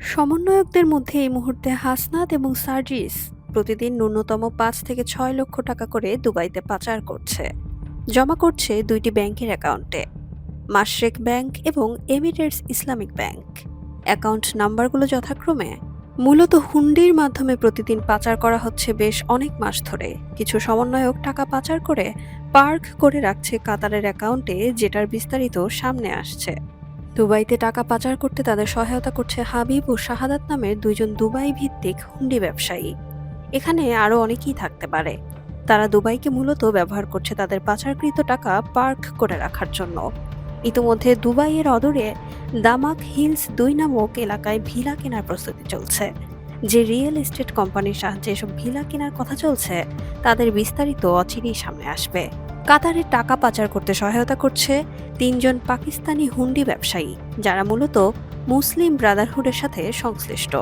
সমন্বয়কদের মধ্যে এই মুহূর্তে হাসনাত এবং সার্জিস প্রতিদিন ন্যূনতম ৫ থেকে ৬ লক্ষ টাকা করে দুবাইতে পাচার করছে, জমা করছে দুইটি ব্যাংকের অ্যাকাউন্টে, মাশরেক ব্যাংক এবং এমিরেটস ইসলামিক ব্যাংক। অ্যাকাউন্ট নাম্বারগুলো যথাক্রমে মূলত হুন্ডির মাধ্যমে প্রতিদিন পাচার করা হচ্ছে বেশ অনেক মাস ধরে। কিছু সমন্বয়ক টাকা পাচার করে পার্ক করে রাখছে কাতারের অ্যাকাউন্টে, যেটার বিস্তারিত সামনে আসছে। দুবাইতে টাকা পাচার করতে তাদের সহায়তা করছে হাবিব ও শাহাদাত নামের দুইজন দুবাই ভিত্তিক হুন্ডি ব্যবসায়ী। এখানে আরও অনেকেই থাকতে পারে। তারা দুবাইকে মূলত ব্যবহার করছে তাদের পাচারকৃত টাকা পার্ক করে রাখার জন্য। ইতিমধ্যে দুবাইয়ের অদূরে দামাক হিলস ২ নামক এলাকায় ভিলা কেনার প্রস্তুতি চলছে। যে রিয়েল এস্টেট কোম্পানির সাহায্যে এসব ভিলা কেনার কথা চলছে, তাদের বিস্তারিত অচিরেই সামনে আসবে। কাতারে টাকা পাচার করতে সহায়তা করছে ৩ জন পাকিস্তানি হুন্ডি ব্যবসায়ী, যারা মূলত মুসলিম ব্রাদারহুডের সাথে সংশ্লিষ্ট।